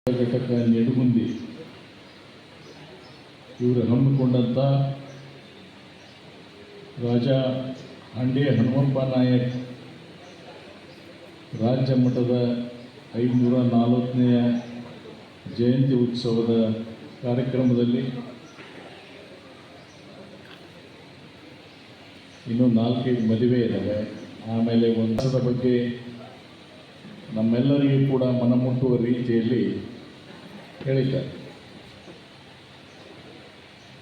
ಘಟಕ ನೆಡುಗುಂದಿ ಇವರು ಹಮ್ಮಿಕೊಂಡಂಥ ರಾಜ ಹಂಡೆ ಹನುಮಪ್ಪ ನಾಯಕ್ ರಾಜ್ಯ ಮಟ್ಟದ 540ನೇ ಜಯಂತಿ ಉತ್ಸವದ ಕಾರ್ಯಕ್ರಮದಲ್ಲಿ ಇನ್ನೂ 4-5 ಮದುವೆ ಇದ್ದಾವೆ. ಆಮೇಲೆ ಒಂದರದ ಬಗ್ಗೆ ನಮ್ಮೆಲ್ಲರಿಗೂ ಕೂಡ ಮನಮುಟ್ಟುವ ರೀತಿಯಲ್ಲಿ ಹೇಳಿದ್ದಾರೆ.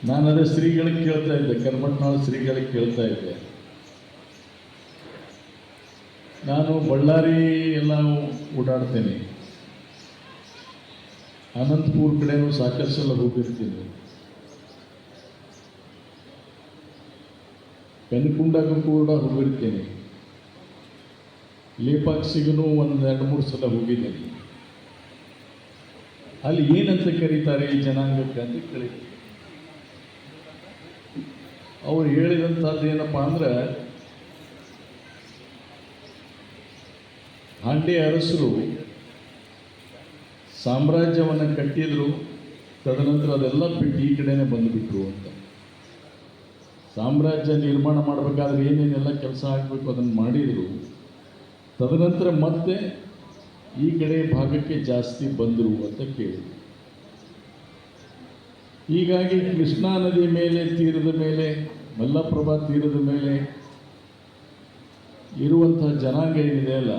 ನಾನು ಅದೇ ಶ್ರೀಗಳಿಗೆ ಕೇಳ್ತಾ ಇದ್ದೆ, ಕರ್ಮಠನಾಳ ಶ್ರೀಗಳಿಗೆ ಕೇಳ್ತಾ ಇದ್ದೆ. ನಾನು ಬಳ್ಳಾರಿ ಎಲ್ಲ ಓಡಾಡ್ತೇನೆ, ಅನಂತಪುರ ಕಡೆನೂ ಸಾಕಷ್ಟು ಸಲ ಹೋಗಿರ್ತೀನಿ, ಪೆನ್ಕುಂಡಗೂ ಕೂಡ ಹೋಗಿರ್ತೇನೆ, ಲೇಪಾಕ್ಷಿಗೂ 1-2-3 ಸಲ ಹೋಗಿದ್ದೇನೆ. ಅಲ್ಲಿ ಏನಂತ ಕರೀತಾರೆ ಈ ಜನಾಂಗಕ್ಕೆ ಅಂತ ಕೇಳಿದ್ದೆ. ಅವ್ರು ಹೇಳಿದಂಥದ್ದು ಏನಪ್ಪ ಅಂದ್ರೆ, ಹಾಂಡೆ ಅರಸರು ಸಾಮ್ರಾಜ್ಯವನ್ನು ಕಟ್ಟಿದ್ರು, ತದನಂತರ ಅದೆಲ್ಲ ಬಿಟ್ಟು ಈ ಕಡೆನೇ ಬಂದುಬಿಟ್ರು ಅಂತ. ಸಾಮ್ರಾಜ್ಯ ನಿರ್ಮಾಣ ಮಾಡಬೇಕಾದ್ರೆ ಏನೇನೆಲ್ಲ ಕೆಲಸ ಆಗಬೇಕು ಅದನ್ನು ಮಾಡಿದರು, ತದನಂತರ ಮತ್ತೆ ಈ ಕಡೆ ಭಾಗಕ್ಕೆ ಜಾಸ್ತಿ ಬಂದರು ಅಂತ ಕೇಳಿದರು. ಹೀಗಾಗಿ ಕೃಷ್ಣಾ ನದಿ ಮೇಲೆ ತೀರದ ಮೇಲೆ, ಮಲ್ಲಪ್ರಭಾ ತೀರದ ಮೇಲೆ ಇರುವಂಥ ಜನಾಂಗ ಏನಿದೆ ಅಲ್ಲ,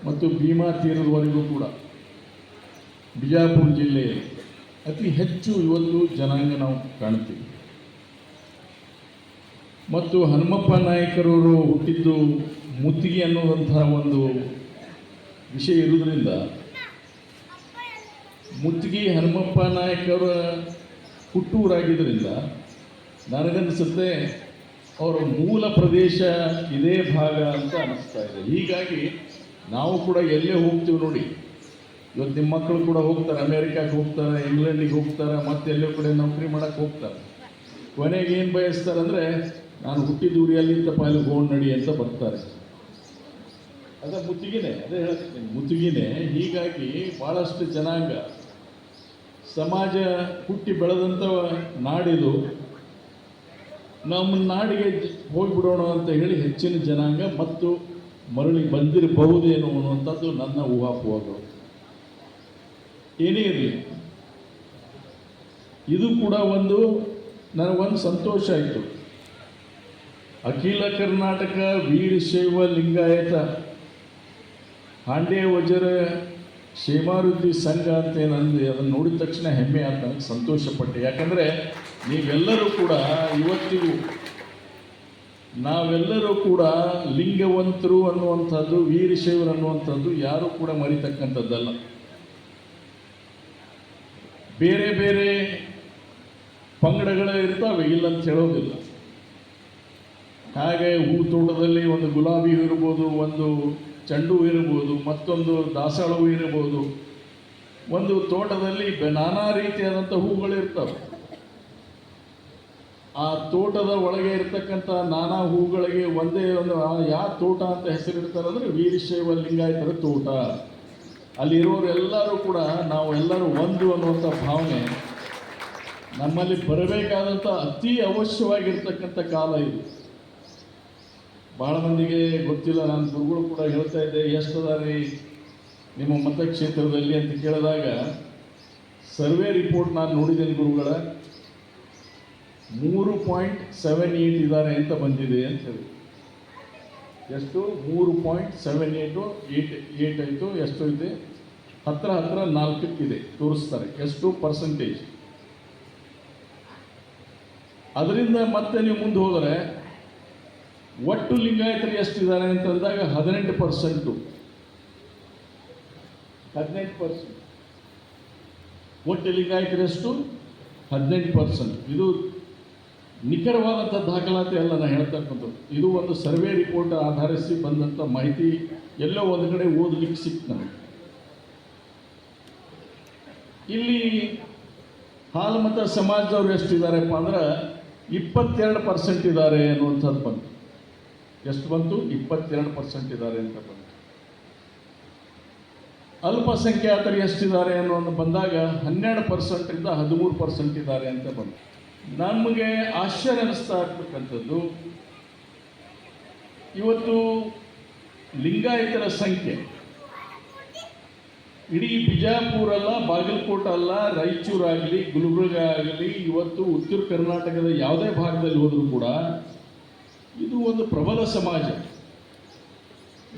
ಮತ್ತು ಭೀಮಾ ತೀರದವರೆಗೂ ಕೂಡ ಬಿಜಾಪುರ ಜಿಲ್ಲೆಯಲ್ಲಿ ಅತಿ ಹೆಚ್ಚು ಇವತ್ತು ಜನಾಂಗ ನಾವು ಕಾಣ್ತೀವಿ. ಮತ್ತು ಹನುಮಪ್ಪ ನಾಯಕರವರು ಹುಟ್ಟಿದ್ದು ಮುತ್ತಿಗೆ ಅನ್ನೋದಂತಹ ಒಂದು ವಿಷಯ ಇರುವುದರಿಂದ, ಮುತ್ತಿಗೆ ಹನುಮಪ್ಪ ನಾಯಕರ ಹುಟ್ಟೂರಾಗಿದ್ದರಿಂದ ನನಗನ್ನಿಸುತ್ತೆ ಅವರ ಮೂಲ ಪ್ರದೇಶ ಇದೇ ಭಾಗ ಅಂತ ಅನ್ನಿಸ್ತಾ ಇದೆ. ಹೀಗಾಗಿ ನಾವು ಕೂಡ ಎಲ್ಲೇ ಹೋಗ್ತೀವಿ ನೋಡಿ, ಇವತ್ತು ನಿಮ್ಮ ಮಕ್ಕಳು ಕೂಡ ಹೋಗ್ತಾರೆ, ಅಮೇರಿಕಾಕ್ಕೆ ಹೋಗ್ತಾರೆ, ಇಂಗ್ಲೆಂಡಿಗೆ ಹೋಗ್ತಾರೆ, ಮತ್ತೆ ಎಲ್ಲೋ ಕಡೆ ನೌಕರಿ ಮಾಡೋಕ್ಕೆ ಹೋಗ್ತಾರೆ. ಕೊನೆಗೆ ಏನು ಬಯಸ್ತಾರೆ ಅಂದರೆ, ನಾನು ಹುಟ್ಟಿದ ಊರಿಯಲ್ಲಿಂತ ಪಾಲು ಗೋಣ್ ನಡಿ ಅಂತ ಬರ್ತಾರೆ. ಅದೇ ಮುತ್ತಿಗೆನೆ, ಅದೇ ಹೇಳ್ತೀನಿ, ಮುತ್ತಿಗೆನೆ. ಹೀಗಾಗಿ ಭಾಳಷ್ಟು ಜನಾಂಗ ಸಮಾಜ ಹುಟ್ಟಿ ಬೆಳೆದಂಥ ನಾಡಿದು, ನಮ್ಮ ನಾಡಿಗೆ ಹೋಗಿಬಿಡೋಣ ಅಂತ ಹೇಳಿ ಹೆಚ್ಚಿನ ಜನಾಂಗ ಮತ್ತು ಮರಳಿ ಬಂದಿರಬಹುದೇನೋ ಅನ್ನುವಂಥದ್ದು ನನ್ನ ಊಹಾಪೋಹಗಳು. ಏನೇ ಇರಲಿ, ಇದು ಕೂಡ ನನಗೊಂದು ಸಂತೋಷ ಆಯಿತು. ಅಖಿಲ ಕರ್ನಾಟಕ ವೀರಶೈವ ಲಿಂಗಾಯತ ಹಾಂಡೆ ವಜ್ರ ಕ್ಷೇಮಾಭಿವೃದ್ಧಿ ಸಂಘ ಅಂತ ಏನಂದು ಅದನ್ನು ನೋಡಿದ ತಕ್ಷಣ ಹೆಮ್ಮೆ ಅಂತ ನನಗೆ ಸಂತೋಷಪಟ್ಟೆ. ಯಾಕಂದರೆ ನೀವೆಲ್ಲರೂ ಕೂಡ ಇವತ್ತಿಗೂ ನಾವೆಲ್ಲರೂ ಕೂಡ ಲಿಂಗವಂತರು ಅನ್ನುವಂಥದ್ದು, ವೀರಶೈವರು ಅನ್ನುವಂಥದ್ದು ಯಾರೂ ಕೂಡ ಮರಿತಕ್ಕಂಥದ್ದಲ್ಲ. ಬೇರೆ ಬೇರೆ ಪಂಗಡಗಳು ಇರ್ತಾವೆ, ಇಲ್ಲಂತ ಹೇಳೋದಿಲ್ಲ. ಹಾಗೆ ಹೂ ತೋಟದಲ್ಲಿ ಒಂದು ಗುಲಾಬಿ ಇರ್ಬೋದು, ಒಂದು ಚೆಂಡು ಇರ್ಬೋದು, ಮತ್ತೊಂದು ದಾಸವಾಳ ಇರ್ಬೋದು. ಒಂದು ತೋಟದಲ್ಲಿ ನಾನಾ ರೀತಿಯಾದಂಥ ಹೂಗಳಿರ್ತವೆ. ಆ ತೋಟದ ಒಳಗೆ ಇರ್ತಕ್ಕಂಥ ನಾನಾ ಹೂಗಳಿಗೆ ಒಂದೇ ಒಂದು ಯಾವ ತೋಟ ಅಂತ ಹೆಸರಿಡ್ತಾರೆ ಅಂದರೆ ವೀರಶೈವ ಲಿಂಗಾಯತರ ತೋಟ. ಅಲ್ಲಿರೋರೆಲ್ಲರೂ ಕೂಡ ನಾವು ಎಲ್ಲರೂ ಒಂದು ಅನ್ನುವಂಥ ಭಾವನೆ ನಮ್ಮಲ್ಲಿ ಬರಬೇಕಾದಂಥ ಅತಿ ಅವಶ್ಯವಾಗಿರ್ತಕ್ಕಂಥ ಕಾಲ ಇದು. ಭಾಳ ಮಂದಿಗೆ ಗೊತ್ತಿಲ್ಲ. ನಾನು ಗುರುಗಳು ಕೂಡ ಹೇಳ್ತಾ ಇದ್ದೆ, ಎಷ್ಟು ಅದಾರಿ ನಿಮ್ಮ ಮತಕ್ಷೇತ್ರದಲ್ಲಿ ಅಂತ ಕೇಳಿದಾಗ, ಸರ್ವೆ ರಿಪೋರ್ಟ್ ನಾನು ನೋಡಿದ್ದೇನೆ ಗುರುಗಳ, 3.78 ಇದ್ದಾರೆ ಅಂತ ಬಂದಿದೆ ಅಂತ ಹೇಳಿ. ಎಷ್ಟು? 3.78 ಆಯಿತು. ಎಷ್ಟು ಇದೆ? ಹತ್ರ 4 ತೋರಿಸ್ತಾರೆ. ಎಷ್ಟು ಪರ್ಸೆಂಟೇಜ್? ಅದರಿಂದ ಮತ್ತೆ ನೀವು ಮುಂದೆ ಹೋದರೆ ಒಟ್ಟು ಲಿಂಗಾಯತರು ಎಷ್ಟಿದ್ದಾರೆ ಅಂತಂದಾಗ 18%. ಒಟ್ಟು ಲಿಂಗಾಯತರು ಎಷ್ಟು? 18%. ಇದು ನಿಖರವಾದಂಥ ದಾಖಲಾತಿ ಅಲ್ಲ ನಾನು ಹೇಳ್ತಕ್ಕಂಥದ್ದು. ಇದು ಒಂದು ಸರ್ವೆ ರಿಪೋರ್ಟ್ ಆಧರಿಸಿ ಬಂದಂಥ ಮಾಹಿತಿ, ಎಲ್ಲೋ ಒಂದು ಕಡೆ ಓದಲಿಕ್ಕೆ ಸಿಕ್ತು ನನಗೆ. ಇಲ್ಲಿ ಹಾಲುಮತ ಸಮಾಜದವ್ರು ಎಷ್ಟಿದ್ದಾರಪ್ಪ ಅಂದ್ರೆ 22% ಇದ್ದಾರೆ ಅನ್ನುವಂಥದ್ದು ಬಂತು. ಎಷ್ಟು ಬಂತು? 22% ಇದ್ದಾರೆ ಅಂತ ಬಂತು. ಅಲ್ಪಸಂಖ್ಯಾತರು ಎಷ್ಟಿದ್ದಾರೆ ಅನ್ನೋದು ಬಂದಾಗ 12% 13% ಇದ್ದಾರೆ ಅಂತ ಬಂತು. ನಮಗೆ ಆಶ್ಚರ್ಯ ಅನ್ನಿಸ್ತಾ ಇರ್ತಕ್ಕಂಥದ್ದು, ಇವತ್ತು ಲಿಂಗಾಯತರ ಸಂಖ್ಯೆ ಇಡೀ ಬಿಜಾಪುರ ಅಲ್ಲ, ಬಾಗಲಕೋಟೆ ಅಲ್ಲ, ರಾಯಚೂರಾಗಲಿ, ಗುಲ್ಬರ್ಗ ಆಗಲಿ, ಇವತ್ತು ಉತ್ತರ ಕರ್ನಾಟಕದ ಯಾವುದೇ ಭಾಗದಲ್ಲಿ ಹೋದರೂ ಕೂಡ ಇದು ಒಂದು ಪ್ರಬಲ ಸಮಾಜ.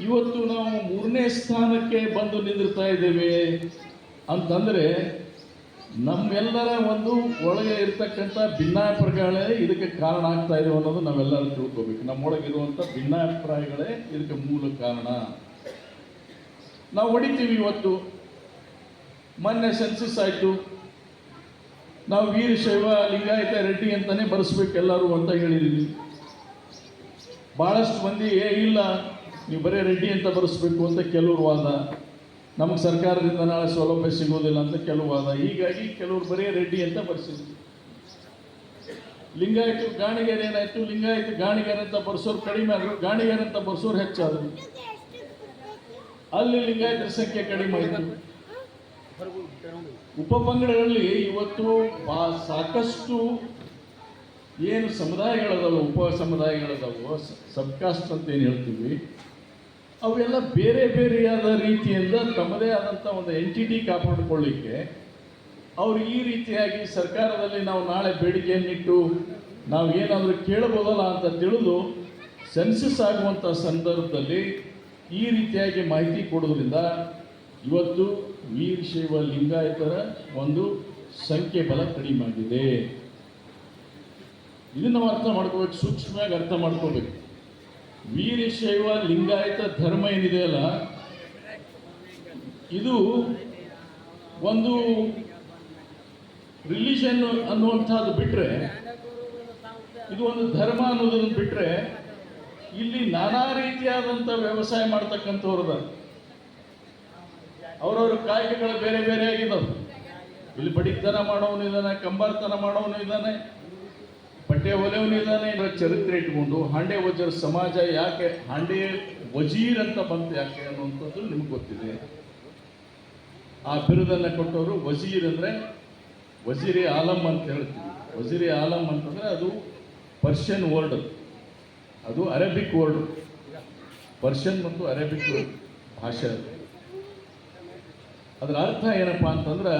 ಇವತ್ತು ನಾವು 3ನೇ ಸ್ಥಾನಕ್ಕೆ ಬಂದು ನಿಂದಿರ್ತಾ ಇದ್ದೇವೆ ಅಂತಂದರೆ ನಮ್ಮೆಲ್ಲರ ಒಂದು ಒಳಗೆ ಇರ್ತಕ್ಕಂಥ ಭಿನ್ನಾಭಿಪ್ರಾಯಗಳೇ ಇದಕ್ಕೆ ಕಾರಣ ಆಗ್ತಾ ಇದೆ ಅನ್ನೋದು ನಾವೆಲ್ಲರೂ ತಿಳ್ಕೋಬೇಕು. ನಮ್ಮೊಳಗಿರುವಂಥ ಭಿನ್ನಾಭಿಪ್ರಾಯಗಳೇ ಇದಕ್ಕೆ ಮೂಲ ಕಾರಣ. ನಾವು ಹೊಡಿತೀವಿ. ಇವತ್ತು ಮೊನ್ನೆ ಸೆನ್ಸಸ್ ಆಯಿತು, ನಾವು ವೀರಶೈವ ಲಿಂಗಾಯತ ರೆಡ್ಡಿ ಅಂತಲೇ ಬರೆಸ್ಬೇಕು ಎಲ್ಲರೂ ಅಂತ ಹೇಳಿದ್ದೀವಿ. ಭಾಳಷ್ಟು ಮಂದಿ ಇಲ್ಲ, ನೀವು ಬರೀ ರೆಡ್ಡಿ ಅಂತ ಬರೆಸ್ಬೇಕು ಅಂತ ಕೆಲವರು ವಾದ, ನಮಗೆ ಸರ್ಕಾರದಿಂದ ನಾಳೆ ಸೌಲಭ್ಯ ಸಿಗೋದಿಲ್ಲ ಅಂತ ಕೆಲವು ವಾದ. ಹೀಗಾಗಿ ಕೆಲವರು ಬರೀ ರೆಡ್ಡಿ ಅಂತ ಬರೆಸಿದ್ರು. ಲಿಂಗಾಯತ ಗಾಣಿಗೇರು ಏನಾಯಿತು, ಲಿಂಗಾಯತ ಗಾಣಿಗೇರು ಅಂತ ಬರ್ಸೋರು ಕಡಿಮೆ ಆದರು, ಗಾಣಿಗೇರು ಅಂತ ಬರ್ಸೋರು ಹೆಚ್ಚಾದರು. ಅಲ್ಲಿ ಲಿಂಗಾಯತರ ಸಂಖ್ಯೆ ಕಡಿಮೆ ಆಯಿತು. ಉಪಪಂಗಡಗಳಲ್ಲಿ ಇವತ್ತು ಸಾಕಷ್ಟು ಏನು ಸಮುದಾಯಗಳದಾವು, ಉಪ ಸಮುದಾಯಗಳದಾವು, ಸಬ್ಕಾಸ್ಟ್ ಅಂತ ಏನು ಹೇಳ್ತೀವಿ, ಅವೆಲ್ಲ ಬೇರೆ ಬೇರೆಯಾದ ರೀತಿಯಿಂದ ತಮ್ಮದೇ ಆದಂಥ ಒಂದು ಎಂಟಿಟಿ ಕಾಪಾಡಿಕೊಳ್ಳಿಕ್ಕೆ ಅವರು ಈ ರೀತಿಯಾಗಿ ಸರ್ಕಾರದಲ್ಲಿ ನಾವು ನಾಳೆ ಬೇಡಿಕೆಯನ್ನಿಟ್ಟು ನಾವು ಏನಾದರೂ ಕೇಳಬಹುದಲ್ಲ ಅಂತ ತಿಳಿದು ಸೆನ್ಸಸ್ ಆಗುವಂಥ ಸಂದರ್ಭದಲ್ಲಿ ಈ ರೀತಿಯಾಗಿ ಮಾಹಿತಿ ಕೊಡೋದ್ರಿಂದ ಇವತ್ತು ವೀರಶೈವ ಲಿಂಗಾಯತರ ಒಂದು ಸಂಖ್ಯೆ ಬಲ ಕಡಿಮೆ ಆಗಿದೆ. ಇದನ್ನು ನಾವು ಅರ್ಥ ಮಾಡ್ಕೋಬೇಕು, ಸೂಕ್ಷ್ಮವಾಗಿ ಅರ್ಥ ಮಾಡ್ಕೋಬೇಕು. ವೀರಶೈವ ಲಿಂಗಾಯತ ಧರ್ಮ ಏನಿದೆಯಲ್ಲ, ಇದು ಒಂದು ರಿಲಿಜನ್ ಅನ್ನುವಂಥದ್ದು ಬಿಟ್ಟರೆ, ಇದು ಒಂದು ಧರ್ಮ ಅನ್ನೋದನ್ನು ಬಿಟ್ಟರೆ, ಇಲ್ಲಿ ನಾನಾ ರೀತಿಯಾದಂಥ ವ್ಯವಸಾಯ ಮಾಡ್ತಕ್ಕಂಥವ್ರದ ಅವರವ್ರ ಕಾಯ್ದೆಗಳು ಬೇರೆ ಬೇರೆ ಆಗಿದ್ದಾವೆ. ಇಲ್ಲಿ ಬಡಿತನ ಮಾಡೋನು ಇದ್ದಾನೆ, ಕಂಬಾರ್ತನ ಮಾಡೋನು ಇದ್ದಾನೆ, ಬಟ್ಟೆ ಹೊಲೆಯವನು ಇದ್ದಾನೆ. ಚರಿತ್ರೆ ಇಟ್ಕೊಂಡು ಹಾಂಡೆ ವಜೀರ್ ಸಮಾಜ ಯಾಕೆ ಹಾಂಡೆ ವಜೀರ್ ಅಂತ ಬಂತು ಯಾಕೆ ಅನ್ನುವಂಥದ್ದು ನಿಮ್ಗೆ ಗೊತ್ತಿದೆ. ಆ ಬಿರುದನ್ನು ಕೊಟ್ಟವರು ವಜೀರ್ ಅಂದರೆ ವಜೀರಿ ಆಲಮ್ ಅಂತ ಹೇಳ್ತೀವಿ. ವಜೀರಿ ಆಲಮ್ ಅಂತಂದರೆ ಅದು ಪರ್ಷಿಯನ್ ವರ್ಡ್, ಅದು ಅರೇಬಿಕ್ ವರ್ಡ್, ಪರ್ಷಿಯನ್ ಮತ್ತು ಅರೇಬಿಕ್ ಭಾಷೆ. ಅದರ ಅರ್ಥ ಏನಪ್ಪ ಅಂತಂದ್ರೆ,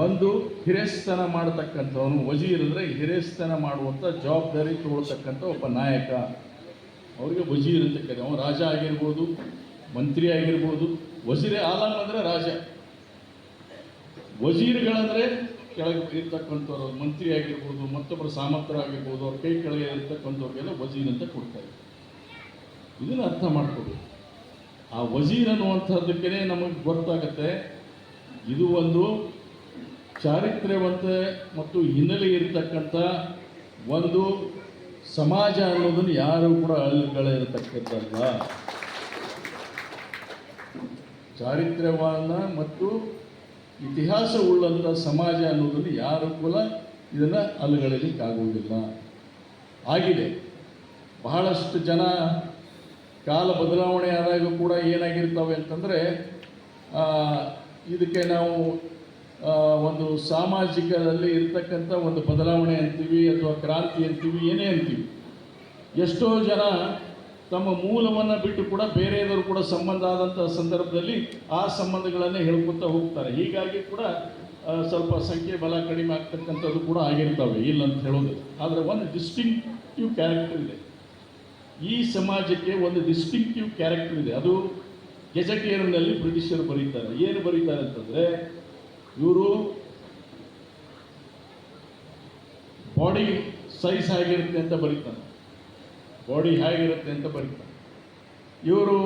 ಒಂದು ಹಿರೇಸ್ತನ ಮಾಡತಕ್ಕಂಥವನು. ವಜೀರ್ ಅಂದರೆ ಹಿರೇಸ್ತನ ಮಾಡುವಂಥ ಜವಾಬ್ದಾರಿ ತಗೊಳ್ತಕ್ಕಂಥ ಒಬ್ಬ ನಾಯಕ, ಅವರಿಗೆ ವಜೀರ್ ಅಂತ ಕರೀತಾರೆ. ಅವನು ರಾಜ ಆಗಿರ್ಬೋದು, ಮಂತ್ರಿ ಆಗಿರ್ಬೋದು. ವಜೀರೆ ಆಲಮ್ ಅಂದರೆ ರಾಜ, ವಜೀರ್ಗಳಂದರೆ ಕೆಳಗೆ ಇರ್ತಕ್ಕಂಥವ್ರು, ಮಂತ್ರಿ ಆಗಿರ್ಬೋದು, ಮತ್ತೊಬ್ಬರು ಸಾಮರ್ಥ್ಯರಾಗಿರ್ಬೋದು, ಅವ್ರ ಕೈ ಕೆಳಗೆ ಇರ್ತಕ್ಕಂಥವ್ರಿಗೆಲ್ಲ ವಜೀರ್ ಅಂತ ಕೊಡ್ತಾರೆ. ಇದನ್ನು ಅರ್ಥ ಮಾಡ್ಕೋಬೇಕು. ಆ ವಜೀರ್ ಅನ್ನುವಂಥದ್ದಕ್ಕೆ ನಮಗೆ ಗೊತ್ತಾಗತ್ತೆ ಇದು ಒಂದು ಚಾರಿತ್ರ್ಯವಂತ ಮತ್ತು ಹಿನ್ನೆಲೆ ಇರತಕ್ಕಂಥ ಒಂದು ಸಮಾಜ ಅನ್ನೋದನ್ನು ಯಾರು ಕೂಡ ಅಳಗಳಿರತಕ್ಕಂಥಲ್ಲ. ಚಾರಿತ್ರ್ಯವಾದ ಮತ್ತು ಇತಿಹಾಸ ಉಳ್ಳಂಥ ಸಮಾಜ ಅನ್ನೋದನ್ನು ಯಾರು ಕೂಡ ಇದನ್ನು ಅಲುಗಳಲಿಕ್ಕಾಗುವುದಿಲ್ಲ. ಆಗಿದೆ. ಬಹಳಷ್ಟು ಜನ ಕಾಲ ಬದಲಾವಣೆ ಆದಾಗ ಕೂಡ ಏನಾಗಿರ್ತವೆ ಅಂತಂದರೆ, ಇದಕ್ಕೆ ನಾವು ಒಂದು ಸಾಮಾಜಿಕದಲ್ಲಿ ಇರ್ತಕ್ಕಂಥ ಒಂದು ಬದಲಾವಣೆ ಅಂತೀವಿ ಅಥವಾ ಕ್ರಾಂತಿ ಅಂತೀವಿ, ಏನೇ ಅಂತೀವಿ. ಎಷ್ಟೋ ಜನ ತಮ್ಮ ಮೂಲವನ್ನು ಬಿಟ್ಟು ಕೂಡ ಬೇರೆಯವರು ಕೂಡ ಸಂಬಂಧ ಆದಂಥ ಸಂದರ್ಭದಲ್ಲಿ ಆ ಸಂಬಂಧಗಳನ್ನೇ ಹೇಳ್ಕೊತಾ ಹೋಗ್ತಾರೆ. ಹೀಗಾಗಿ ಕೂಡ ಸ್ವಲ್ಪ ಸಂಖ್ಯೆ ಬಲ ಕಡಿಮೆ ಆಗ್ತಕ್ಕಂಥದ್ದು ಕೂಡ ಆಗಿರ್ತವೆ, ಇಲ್ಲ ಅಂತ ಹೇಳೋದು. ಆದರೆ ಒಂದು ಡಿಸ್ಟಿಂಕ್ಟಿವ್ ಕ್ಯಾರೆಕ್ಟರ್ ಇದೆ ಈ ಸಮಾಜಕ್ಕೆ, ಒಂದು ಡಿಸ್ಟಿಂಕ್ಟಿವ್ ಕ್ಯಾರೆಕ್ಟರ್ ಇದೆ. ಅದು ಗೆಜೆಟಿಯರ್ನಲ್ಲಿ ಬ್ರಿಟಿಷರು ಬರೀತಾರೆ. ಏನು ಬರೀತಾರೆ ಅಂತಂದರೆ, ಇವರು ಬಾಡಿ ಸೈಜ್ ಹೇಗಿರುತ್ತೆ ಅಂತ ಬರೀತಾರೆ, ಬಾಡಿ ಹೇಗಿರುತ್ತೆ ಅಂತ ಬರೀತಾರೆ. ಇವರು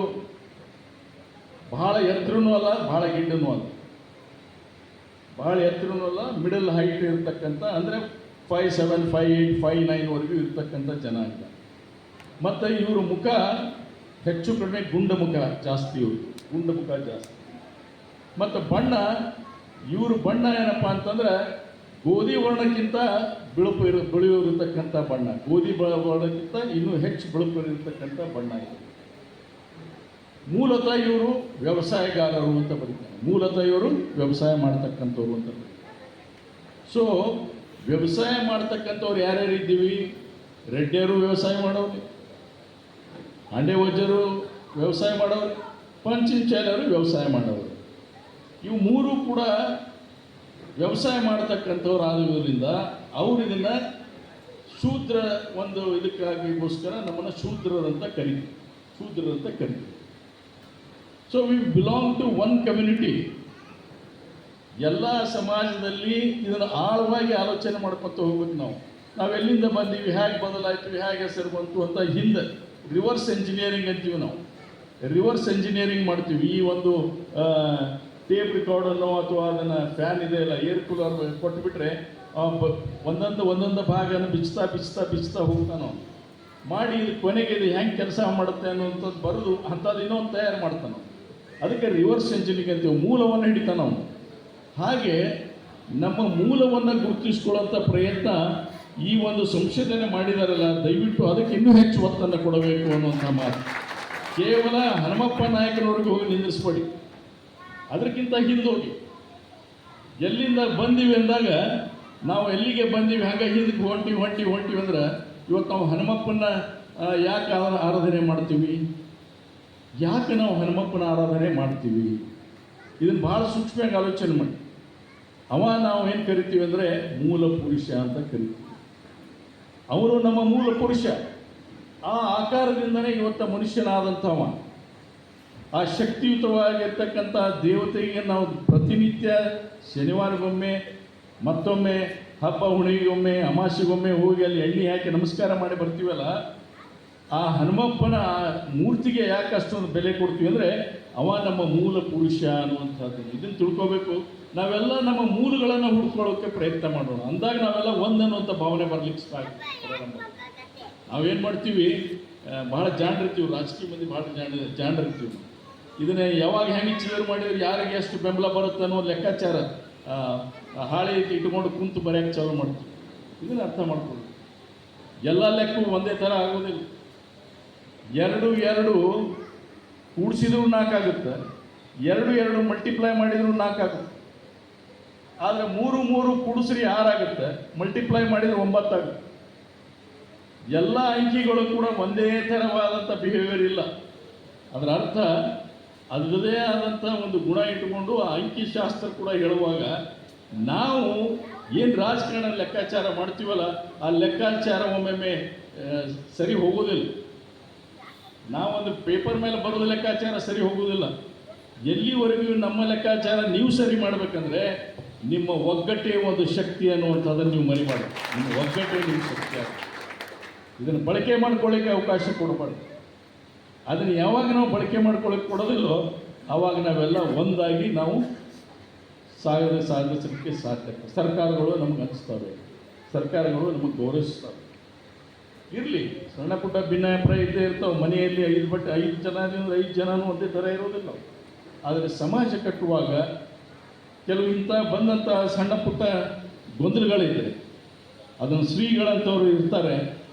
ಬಹಳ ಎತ್ತರನೂ ಅಲ್ಲ, ಬಹಳ ಗಿಡ್ಡನೂ ಅಲ್ಲ, ಬಹಳ ಎತ್ತರನೂ ಅಲ್ಲ, ಮಿಡಲ್ ಹೈಟ್ ಇರ್ತಕ್ಕಂಥ, ಅಂದರೆ 5'7", 5'8", 5'9" ಇರ್ತಕ್ಕಂಥ ಜನ ಇಲ್ಲ. ಮತ್ತು ಇವರು ಮುಖ ಹೆಚ್ಚು ಕಡಿಮೆ ಗುಂಡ ಮುಖ ಜಾಸ್ತಿ, ಇವರು ಗುಂಡ ಮುಖ ಜಾಸ್ತಿ. ಮತ್ತು ಬಣ್ಣ, ಇವರು ಬಣ್ಣ ಏನಪ್ಪ ಅಂತಂದ್ರೆ ಗೋಧಿ ವರ್ಣಕ್ಕಿಂತ ಬಿಳಿಯೂರಿರ್ತಕ್ಕಂಥ ಬಣ್ಣ, ಗೋಧಿ ವರ್ಣಕ್ಕಿಂತ ಇನ್ನೂ ಹೆಚ್ಚು ಬಿಳುಪು ಇರತಕ್ಕಂಥ ಬಣ್ಣ ಇದೆ. ಮೂಲತಃ ಇವರು ವ್ಯವಸಾಯಗಾರರು ಅಂತ ಬರೀತಾರೆ. ಮೂಲತಃ ಇವರು ವ್ಯವಸಾಯ ಮಾಡ್ತಕ್ಕಂಥವ್ರು ಅಂತ ಬರೀತಾರೆ. ಸೊ ವ್ಯವಸಾಯ ಮಾಡ್ತಕ್ಕಂಥವ್ರು ಯಾರ್ಯಾರು ಇದ್ದೀವಿ? ರೆಡ್ಡಿಯರು ವ್ಯವಸಾಯ ಮಾಡೋರು, ಹಾಂಡೆ ವಜ್ಜರು ವ್ಯವಸಾಯ ಮಾಡೋರು, ಪಂಚಿಂಚಾಲರು ವ್ಯವಸಾಯ ಮಾಡೋರು. ಇವು ಮೂರು ಕೂಡ ವ್ಯವಸಾಯ ಮಾಡ್ತಕ್ಕಂಥವ್ರು ಆಗೋದ್ರಿಂದ ಅವರು ಇದನ್ನು ಶೂದ್ರ ಒಂದು ಇದಕ್ಕಾಗಿಗೋಸ್ಕರ ನಮ್ಮನ್ನು ಶೂದ್ರರಂತ ಕರೀತೀವಿ. So we belong to one community. ಎಲ್ಲ ಸಮಾಜದಲ್ಲಿ ಇದನ್ನು ಆಳವಾಗಿ ಆಲೋಚನೆ ಮಾಡ್ಕೊತ ಹೋಗ್ಬೇಕು. ನಾವು ಎಲ್ಲಿಂದ ಬಂದೀವಿ, ಹೇಗೆ ಬದಲಾಯ್ತೀವಿ, ಹೇಗೆ ಹೆಸರು ಬಂತು ಅಂತ ಹಿಂದೆ ರಿವರ್ಸ್ ಎಂಜಿನಿಯರಿಂಗ್ ಅಂತೀವಿ. ನಾವು ರಿವರ್ಸ್ ಎಂಜಿನಿಯರಿಂಗ್ ಮಾಡ್ತೀವಿ. ಈ ಒಂದು ಟೇಪ್ ರೆಕಾರ್ಡನ್ನು ಅಥವಾ ಅದನ್ನು ಫ್ಯಾನ್ ಇದೆ ಇಲ್ಲ, ಏರ್ ಕೂಲರ್ ಕೊಟ್ಟುಬಿಟ್ರೆ ಒಂದೊಂದು ಭಾಗನ ಬಿಚ್ತಾ ಹೋಗ್ತಾನೋ ಮಾಡಿ ಇದು ಕೊನೆಗೆ ಇದು ಹೆಂಗೆ ಕೆಲಸ ಮಾಡುತ್ತೆ ಅನ್ನುವಂಥದ್ದು ಬರೆದು ಅಂಥದ್ದು ಇನ್ನೊಂದು ತಯಾರು ಮಾಡ್ತಾನೋ. ಅದಕ್ಕೆ ರಿವರ್ಸ್ ಎಂಜಿನಿಯರಿಂಗ್ ಅಂತೀವಿ. ಮೂಲವನ್ನು ಹಿಡಿತಾನ ಅವನು. ಹಾಗೆ ನಮ್ಮ ಮೂಲವನ್ನು ಗುರುತಿಸ್ಕೊಳ್ಳೋಂಥ ಪ್ರಯತ್ನ ಈ ಒಂದು ಸಂಶೋಧನೆ ಮಾಡಿದಾರಲ್ಲ, ದಯವಿಟ್ಟು ಅದಕ್ಕೆ ಇನ್ನೂ ಹೆಚ್ಚು ಒತ್ತನ್ನು ಕೊಡಬೇಕು ಅನ್ನುವಂಥ ಮಾತು. ಕೇವಲ ಹನುಮಪ್ಪ ನಾಯಕನವ್ರಿಗೆ ಹೋಗಿ ನಿಂದಿಸ್ಬೇಡಿ, ಅದಕ್ಕಿಂತ ಹಿಂದೋಗಿ ಎಲ್ಲಿಂದ ಬಂದೀವಿ ಅಂದಾಗ ನಾವು ಎಲ್ಲಿಗೆ ಬಂದೀವಿ ಹಾಗೆ ಹಿಂದಕ್ಕೆ ಹೊಂಟಿವಿ ಅಂದ್ರೆ ಇವತ್ತು ನಾವು ಹನುಮಪ್ಪನ ಯಾಕೆ ಆರಾಧನೆ ಮಾಡ್ತೀವಿ? ಯಾಕೆ ನಾವು ಹನುಮಪ್ಪನ ಆರಾಧನೆ ಮಾಡ್ತೀವಿ? ಇದನ್ನು ಭಾಳ ಸೂಕ್ಷ್ಮವಾಗಿ ಆಲೋಚನೆ ಮಾಡಿ. ನಾವು ಏನು ಕರಿತೀವಿ ಅಂದರೆ ಮೂಲ ಪುರುಷ ಅಂತ ಕರಿತೀವಿ. ಅವನು ನಮ್ಮ ಮೂಲ ಪುರುಷ. ಆ ಆಕಾರದಿಂದನೇ ಇವತ್ತು ಮನುಷ್ಯನಾದಂಥವ. ಆ ಶಕ್ತಿಯುತವಾಗಿರ್ತಕ್ಕಂಥ ದೇವತೆಗೆ ನಾವು ಪ್ರತಿನಿತ್ಯ ಶನಿವಾರಗೊಮ್ಮೆ, ಮತ್ತೊಮ್ಮೆ ಹಬ್ಬ ಹುಣ್ಣಿಮೆಗೊಮ್ಮೆ, ಅಮಾಸೆಗೊಮ್ಮೆ ಹೋಗಿ ಅಲ್ಲಿ ಎಣ್ಣೆ ಹಾಕಿ ನಮಸ್ಕಾರ ಮಾಡಿ ಬರ್ತೀವಲ್ಲ, ಆ ಹನುಮಪ್ಪನ ಮೂರ್ತಿಗೆ ಯಾಕೆ ಅಷ್ಟೊಂದು ಬೆಲೆ ಕೊಡ್ತೀವಿ ಅಂದರೆ ನಮ್ಮ ಮೂಲ ಪುರುಷ ಅನ್ನುವಂಥದ್ದು. ಇದನ್ನು ತಿಳ್ಕೋಬೇಕು. ನಾವೆಲ್ಲ ನಮ್ಮ ಮೂಲಗಳನ್ನು ಹುಡ್ಕೊಳ್ಳೋಕ್ಕೆ ಪ್ರಯತ್ನ ಮಾಡೋಣ. ಅಂದಾಗ ನಾವೆಲ್ಲ ಒಂದನ್ನುವಂಥ ಭಾವನೆ ಬರಲಿಕ್ಕೆ ಪ್ರಾರಂಭ. ನಾವೇನು ಮಾಡ್ತೀವಿ, ಭಾಳ ಜಾಣರಿರ್ತೀವಿ, ರಾಜಕೀಯ ಮಂದಿ ಭಾಳ ಜಾಣರಿರ್ತೀವಿ. ಇದನ್ನೇ ಯಾವಾಗ ಹೆಂಗೆ ಚಿಲ್ಲರ್ ಮಾಡಿದ್ರೆ ಯಾರಿಗೆ ಎಷ್ಟು ಬೆಂಬಲ ಬರುತ್ತೆ ಅನ್ನೋ ಲೆಕ್ಕಾಚಾರ ಹಾಳೆ ಇಟ್ಕೊಂಡು ಕುಂತು ಬರೆಯೋಕ್ಕೆ ಚಾಲು ಮಾಡ್ತೀವಿ. ಇದನ್ನು ಅರ್ಥ ಮಾಡ್ಕೊಳ್ಳಿ. ಎಲ್ಲ ಲೆಕ್ಕವು ಒಂದೇ ಥರ ಆಗೋದಿಲ್ಲ. ಎರಡು ಕೂಡಿಸಿದ್ರು 4 ಆಗುತ್ತೆ, 2 ಮಲ್ಟಿಪ್ಲೈ ಮಾಡಿದ್ರು 4 ಆಗುತ್ತೆ. ಆದರೆ 3 ಕೂಡಿಸ್ರಿ 6 ಆಗುತ್ತೆ, ಮಲ್ಟಿಪ್ಲೈ ಮಾಡಿದ್ರೆ 9 ಆಗುತ್ತೆ. ಎಲ್ಲ ಅಂಕಿಗಳು ಕೂಡ ಒಂದೇ ಥರವಾದಂಥ ಬಿಹೇವಿಯರ್ ಇಲ್ಲ. ಅದರ ಅರ್ಥ ಅದರದೇ ಆದಂಥ ಒಂದು ಗುಣ ಇಟ್ಟುಕೊಂಡು ಆ ಅಂಕಿಶಾಸ್ತ್ರ ಕೂಡ ಹೇಳುವಾಗ ನಾವು ಏನು ರಾಜಕಾರಣ ಲೆಕ್ಕಾಚಾರ ಮಾಡ್ತೀವಲ್ಲ, ಆ ಲೆಕ್ಕಾಚಾರ ಒಮ್ಮೊಮ್ಮೆ ಸರಿ ಹೋಗೋದಿಲ್ಲ. ನಾವೊಂದು ಪೇಪರ್ ಮೇಲೆ ಬರೋದು ಲೆಕ್ಕಾಚಾರ ಸರಿ ಹೋಗೋದಿಲ್ಲ. ಎಲ್ಲಿವರೆಗೂ ನಮ್ಮ ಲೆಕ್ಕಾಚಾರ ನೀವು ಸರಿ ಮಾಡಬೇಕಂದ್ರೆ ನಿಮ್ಮ ಒಗ್ಗಟ್ಟೆ ಒಂದು ಶಕ್ತಿ ಅನ್ನುವಂಥದ್ದನ್ನು ನೀವು ಮರಿಬಾರ್ದು. ನಿಮ್ಮ ಒಗ್ಗಟ್ಟೆ ನಿಮ್ಮ ಶಕ್ತಿ ಆಗುತ್ತೆ. ಇದನ್ನು ಬಳಕೆ ಮಾಡ್ಕೊಳ್ಳಿಕ್ಕೆ ಅವಕಾಶ ಕೊಡಬಾರ್ದು. ಅದನ್ನು ಯಾವಾಗ ನಾವು ಬಳಕೆ ಮಾಡ್ಕೊಳ್ಳೋಕೆ ಕೊಡೋದಿಲ್ಲೋ ಆವಾಗ ನಾವೆಲ್ಲ ಒಂದಾಗಿ ನಾವು ಸಾಧಿಸಲಿಕ್ಕೆ ಸಾಧ್ಯ. ಸರ್ಕಾರಗಳು ನಮಗೆ ಹಂಚ್ತವೆ, ಸರ್ಕಾರಗಳು ನಮಗೆ ಗೌರವಿಸ್ತವೆ. ಇರಲಿ, ಸಣ್ಣ ಪುಟ್ಟ ಭಿನ್ನಾಭಿಪ್ರಾಯ ಇದ್ದೇ ಇರ್ತಾವೆ. ಮನೆಯಲ್ಲಿ 5 ಜನದಿಂದ 5 ಜನನೂ ಒಂದೇ ಥರ ಇರೋದಿಲ್ಲ. ಆದರೆ ಸಮಾಜ ಕಟ್ಟುವಾಗ ಕೆಲವು ಬಂದಂಥ ಸಣ್ಣ ಪುಟ್ಟ ಗೊಂದಲಗಳಿದೆ. ಅದನ್ನು ಶ್ರೀಗಳಂಥವ್ರು ಇರ್ತಾರೆ.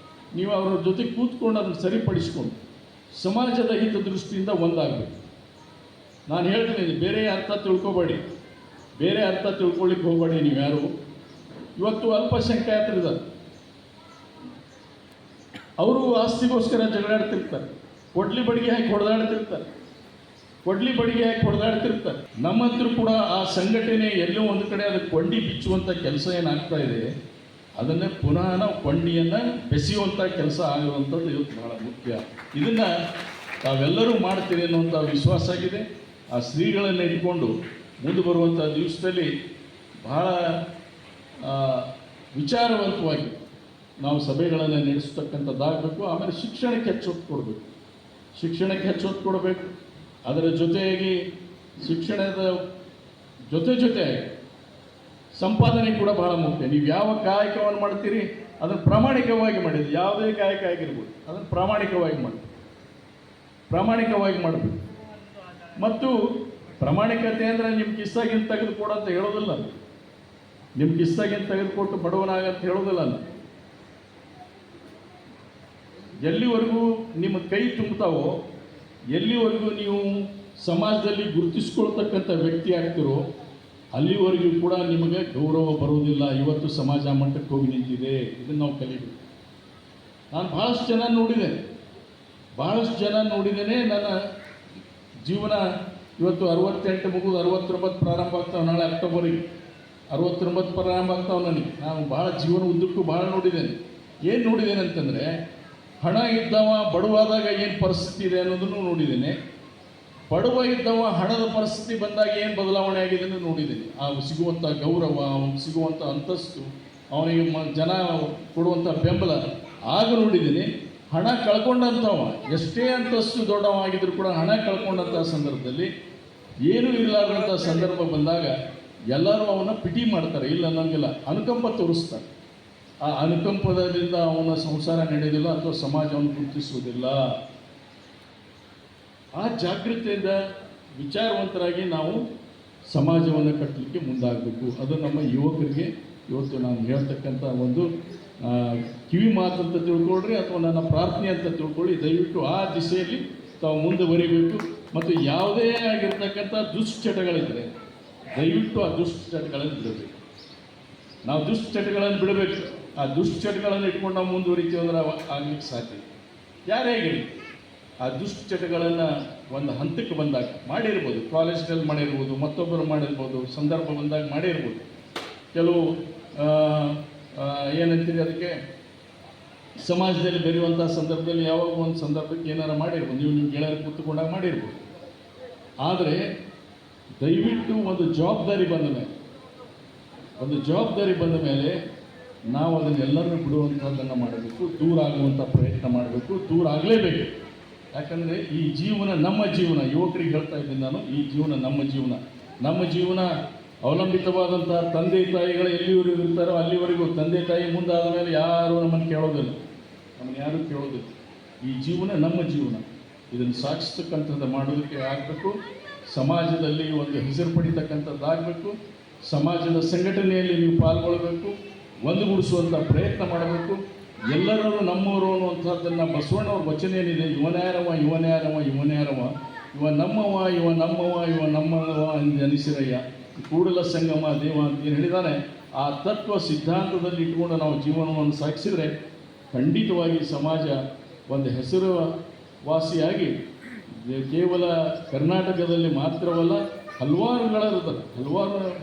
ನೀವು ಅವರ ಜೊತೆ ಕೂತ್ಕೊಂಡು ಅದನ್ನು ಸರಿಪಡಿಸ್ಕೊಂಡು ಸಮಾಜದ ಹಿತದೃಷ್ಟಿಯಿಂದ ಒಂದಾಗಬೇಕು. ನಾನು ಹೇಳ್ತೀನಿ, ಬೇರೆ ಅರ್ಥ ತಿಳ್ಕೊಬೇಡಿ, ಬೇರೆ ಅರ್ಥ ತಿಳ್ಕೊಳ್ಳಿಕ್ಕೆ ಹೋಗಬೇಡಿ. ನೀವು ಯಾರು ಇವತ್ತು ಅಲ್ಪಸಂಖ್ಯಾತರಿದ್ದಾರೆ, ಅವರು ಆಸ್ತಿಗೋಸ್ಕರ ಜಗಳಾಡ್ತಿರ್ತಾರೆ, ಕೊಡ್ಲಿ ಬಡಿಗೆ ಹಾಕಿ ಹೊಡೆದಾಡ್ತಿರ್ತಾರೆ. ನಮ್ಮಂತರೂ ಕೂಡ ಆ ಸಂಘಟನೆ ಎಲ್ಲೋ ಒಂದು ಕಡೆ ಅದಕ್ಕೆ ಕೊಂಡಿ ಬಿಚ್ಚುವಂಥ ಕೆಲಸ ಏನಾಗ್ತಾ ಇದೆ, ಅದನ್ನೇ ಪುನಃ ನಾವು ಕೊಂಡಿಯನ್ನು ಬೆಸೆಯುವಂಥ ಕೆಲಸ ಆಗುವಂಥದ್ದು ಇವತ್ತು ಭಾಳ ಮುಖ್ಯ. ಇದನ್ನು ತಾವೆಲ್ಲರೂ ಮಾಡ್ತೀರಿ ಅನ್ನುವಂಥ ವಿಶ್ವಾಸ ಆಗಿದೆ. ಆ ಶ್ರೀಗಳನ್ನು ಇಟ್ಕೊಂಡು ಮುಂದೆ ಬರುವಂಥ ದಿವಸದಲ್ಲಿ ಬಹಳ ವಿಚಾರವಂತವಾಗಿ ನಾವು ಸಭೆಗಳನ್ನು ನಡೆಸ್ತಕ್ಕಂಥದ್ದಾಗಬೇಕು. ಆಮೇಲೆ ಶಿಕ್ಷಣಕ್ಕೆ ಹೆಚ್ಚು ಒತ್ತು ಕೊಡಬೇಕು. ಅದರ ಜೊತೆಯಾಗಿ ಶಿಕ್ಷಣದ ಜೊತೆಯಾಗಿ ಸಂಪಾದನೆ ಕೂಡ ಬಹಳ ಮುಖ್ಯ. ನೀವು ಯಾವ ಕಾಯಕವನ್ನು ಮಾಡ್ತೀರಿ ಅದನ್ನು ಪ್ರಾಮಾಣಿಕವಾಗಿ ಮಾಡಿದ್ರಿ. ಯಾವುದೇ ಕಾಯಕ ಆಗಿರ್ಬೋದು, ಅದನ್ನು ಪ್ರಾಮಾಣಿಕವಾಗಿ ಮಾಡಬೇಕು. ಮತ್ತು ಪ್ರಾಮಾಣಿಕತೆ ಅಂದರೆ ನಿಮ್ಮ ಕಿಸ್ಸಾಗಿಂತ ತೆಗೆದುಕೊಡು ಅಂತ ಹೇಳೋದಿಲ್ಲ. ನಿಮ್ಮ ಕಿಸ್ಸಾಗಿಂತ ತೆಗೆದುಕೊಟ್ಟು ಬಡವನಾಗಂತ ಹೇಳೋದಿಲ್ಲ. ಎಲ್ಲಿವರೆಗೂ ನಿಮ್ಮ ಕೈ ತುಂಬುತ್ತಾವೋ, ಎಲ್ಲಿವರೆಗೂ ನೀವು ಸಮಾಜದಲ್ಲಿ ಗುರುತಿಸ್ಕೊಳ್ತಕ್ಕಂಥ ವ್ಯಕ್ತಿ ಆಗ್ತಿರೋ ಅಲ್ಲಿವರೆಗೂ ಕೂಡ ನಿಮಗೆ ಗೌರವ ಬರುವುದಿಲ್ಲ. ಇವತ್ತು ಸಮಾಜ ಮಟ್ಟಕ್ಕೆ ಹೋಗಿ ನಿಂತಿದೆ. ಇದನ್ನು ನಾವು ಕಲಿಬೇಕು. ನಾನು ಭಾಳಷ್ಟು ಜನ ನೋಡಿದ್ದೇನೆ. ನನ್ನ ಜೀವನ ಇವತ್ತು 68 ಮುಗಿದು 69 ಪ್ರಾರಂಭ ಆಗ್ತಾವೆ. ನಾಳೆ ಅಕ್ಟೋಬರಿಗೆ 69 ಪ್ರಾರಂಭ ಆಗ್ತಾವೆ. ನನಗೆ ನಾನು ಭಾಳ ಜೀವನ ಉದ್ದಕ್ಕೂ ಭಾಳ ನೋಡಿದ್ದೇನೆ. ಏನು ನೋಡಿದ್ದೇನೆ ಅಂತಂದರೆ, ಹಣ ಇದ್ದವ ಬಡವಾದಾಗ ಏನು ಪರಿಸ್ಥಿತಿ ಇದೆ ಅನ್ನೋದನ್ನು ನೋಡಿದ್ದೇನೆ. ಬಡವ ಇದ್ದವ ಹಣದ ಪರಿಸ್ಥಿತಿ ಬಂದಾಗ ಏನು ಬದಲಾವಣೆ ಆಗಿದೆ ಅಂತ ನೋಡಿದ್ದೀನಿ. ಆ ಸಿಗುವಂಥ ಗೌರವ, ಅವನಿಗೆ ಸಿಗುವಂಥ ಅಂತಸ್ತು, ಅವನಿಗೆ ಜನ ಕೊಡುವಂಥ ಬೆಂಬಲ ಆಗ ನೋಡಿದ್ದೀನಿ. ಹಣ ಕಳ್ಕೊಂಡಂಥವ ಎಷ್ಟೇ ಅಂತಸ್ತು ದೊಡ್ಡವಾಗಿದ್ರೂ ಕೂಡ ಹಣ ಕಳ್ಕೊಂಡಂಥ ಸಂದರ್ಭದಲ್ಲಿ ಏನೂ ಇರಲಾರ್ದಂಥ ಸಂದರ್ಭ ಬಂದಾಗ ಎಲ್ಲರೂ ಅವನ ಪಿಟಿ ಮಾಡ್ತಾರೆ, ಇಲ್ಲ ಅನ್ನೋಂಗಿಲ್ಲ, ಅನುಕಂಪ ತೋರಿಸ್ತಾರೆ. ಆ ಅನುಕಂಪದಿಂದ ಅವನ ಸಂಸಾರ ನಡೆಯೋದಿಲ್ಲ ಅಥವಾ ಸಮಾಜವನ್ನು ಗುರುತಿಸುವುದಿಲ್ಲ. ಆ ಜಾಗೃತಿಯಿಂದ ವಿಚಾರವಂತರಾಗಿ ನಾವು ಸಮಾಜವನ್ನು ಕಟ್ಟಲಿಕ್ಕೆ ಮುಂದಾಗಬೇಕು. ಅದು ನಮ್ಮ ಯುವಕರಿಗೆ ಇವತ್ತು ನಾನು ಹೇಳ್ತಕ್ಕಂಥ ಒಂದು ಕಿವಿ ಮಾತಂತ ತಿಳ್ಕೊಳ್ರಿ ಅಥವಾ ನನ್ನ ಪ್ರಾರ್ಥನೆ ಅಂತ ತಿಳ್ಕೊಳ್ಳಿ. ದಯವಿಟ್ಟು ಆ ದಿಶೆಯಲ್ಲಿ ತಾವು ಮುಂದುವರಿಬೇಕು. ಮತ್ತು ಯಾವುದೇ ಆಗಿರ್ತಕ್ಕಂಥ ದುಶ್ಚಟಗಳಿದ್ದರೆ ದಯವಿಟ್ಟು ಆ ದುಶ್ಚಟಗಳನ್ನು ಬಿಡಬೇಕು. ನಾವು ದುಶ್ಚಟಗಳನ್ನು ಬಿಡಬೇಕು. ಆ ದುಶ್ಚಟಗಳನ್ನು ಇಟ್ಕೊಂಡು ನಾವು ಮುಂದುವರಿತೀವಿ ಅಂದ್ರೆ ಆಗ್ಲಿಕ್ಕೆ ಸಾಧ್ಯ. ಯಾರೇ ಆಗಿರಲಿ ಆ ದುಶ್ಚಟಗಳನ್ನು ಒಂದು ಹಂತಕ್ಕೆ ಬಂದಾಗ ಮಾಡಿರ್ಬೋದು, ಕಾಲೇಜ್ನಲ್ಲಿ ಮಾಡಿರ್ಬೋದು, ಮತ್ತೊಬ್ಬರು ಮಾಡಿರ್ಬೋದು, ಸಂದರ್ಭ ಬಂದಾಗ ಮಾಡಿರ್ಬೋದು. ಕೆಲವು ಏನಂತೀರಿ ಅದಕ್ಕೆ ಸಮಾಜದಲ್ಲಿ ಬೆರೆಯುವಂಥ ಸಂದರ್ಭದಲ್ಲಿ ಯಾವಾಗ ಒಂದು ಸಂದರ್ಭಕ್ಕೆ ಏನಾರು ಮಾಡಿರ್ಬೋದು, ನೀವು ನಿಮ್ಮ ಗೆಳೆಯರು ಕೂತ್ಕೊಂಡಾಗ ಮಾಡಿರ್ಬೋದು. ಆದರೆ ದಯವಿಟ್ಟು ಒಂದು ಜವಾಬ್ದಾರಿ ಬಂದ ಮೇಲೆ ನಾವು ಅದನ್ನೆಲ್ಲರೂ ಬಿಡುವಂಥದ್ದನ್ನು ಮಾಡಬೇಕು. ದೂರ ಆಗುವಂಥ ಪ್ರಯತ್ನ ಮಾಡಬೇಕು. ದೂರ ಆಗಲೇಬೇಕು. ಯಾಕಂದರೆ ಈ ಜೀವನ ನಮ್ಮ ಜೀವನ. ಯುವಕರಿಗೆ ಹೇಳ್ತಾ ಇದ್ದೀನಿ ನಾನು, ಈ ಜೀವನ ನಮ್ಮ ಜೀವನ ಅವಲಂಬಿತವಾದಂಥ ತಂದೆ ತಾಯಿಗಳು ಎಲ್ಲಿವರೆಗೂ ಇರ್ತಾರೋ ಅಲ್ಲಿವರೆಗೂ. ತಂದೆ ತಾಯಿ ಮುಂದಾದ ಮೇಲೆ ಯಾರೂ ನಮ್ಮನ್ನು ಕೇಳೋದಿಲ್ಲ. ಈ ಜೀವನ ನಮ್ಮ ಜೀವನ. ಇದನ್ನು ಸಾಗಿಸ್ತಕ್ಕಂಥದ್ದು ಮಾಡೋದಕ್ಕೆ ಆಗಬೇಕು. ಸಮಾಜದಲ್ಲಿ ಒಂದು ಹೆಸರು ಪಡಿತಕ್ಕಂಥದ್ದಾಗಬೇಕು. ಸಮಾಜದ ಸಂಘಟನೆಯಲ್ಲಿ ನೀವು ಪಾಲ್ಗೊಳ್ಳಬೇಕು. ಒಂದುಗೂಡಿಸುವಂಥ ಪ್ರಯತ್ನ ಮಾಡಬೇಕು. ಎಲ್ಲರೂ ನಮ್ಮವರು ಅನ್ನುವಂಥದ್ದನ್ನು ಬಸವಣ್ಣವ್ರ ವಚನ ಏನಿದೆ, ಇವನ್ಯಾರವ ಇವ ನಮ್ಮವ ಎಂದು ಅನಿಸಿರಯ್ಯ ಕೂಡಲ ಸಂಗಮ ದೇವ ಅಂತ ಏನು ಹೇಳಿದಾನೆ. ಆ ತತ್ವ ಸಿದ್ಧಾಂತದಲ್ಲಿ ಇಟ್ಕೊಂಡು ನಾವು ಜೀವನವನ್ನು ಸಾಗಿಸಿದರೆ ಖಂಡಿತವಾಗಿ ಸಮಾಜ ಒಂದು ಹೆಸರುವಾಸಿಯಾಗಿ ಕೇವಲ ಕರ್ನಾಟಕದಲ್ಲಿ ಮಾತ್ರವಲ್ಲ, ಹಲವಾರು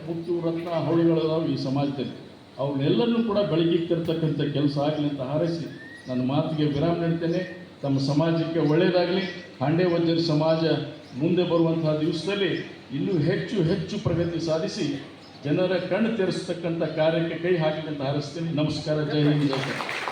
ಮುತ್ತು ರತ್ನ ಹೌಳಿಗಳಿದಾವೆ ಈ ಸಮಾಜದಲ್ಲಿ. ಅವನ್ನೆಲ್ಲರೂ ಕೂಡ ಬೆಳಗಿಗೆ ತರ್ತಕ್ಕಂಥ ಕೆಲಸ ಆಗಲಿ ಅಂತ ಹಾರೈಸಿ ನನ್ನ ಮಾತಿಗೆ ವಿರಾಮ ನೀಡ್ತೇನೆ. ತಮ್ಮ ಸಮಾಜಕ್ಕೆ ಒಳ್ಳೆಯದಾಗಲಿ. ಹಾಂಡೆ ವಜ್ರ ಸಮಾಜ ಮುಂದೆ ಬರುವಂತಹ ದಿವಸದಲ್ಲಿ ಇನ್ನೂ ಹೆಚ್ಚು ಪ್ರಗತಿ ಸಾಧಿಸಿ ಜನರ ಕಣ್ಣು ತೆರೆಸ್ತಕ್ಕಂಥ ಕಾರ್ಯಕ್ಕೆ ಕೈ ಹಾಕಲಿ ಅಂತ ಹಾರೈಸ್ತೀನಿ. ನಮಸ್ಕಾರ. ಜೈ ಹಿಂದ್, ಜೈ ಕರ್ನಾಟಕ.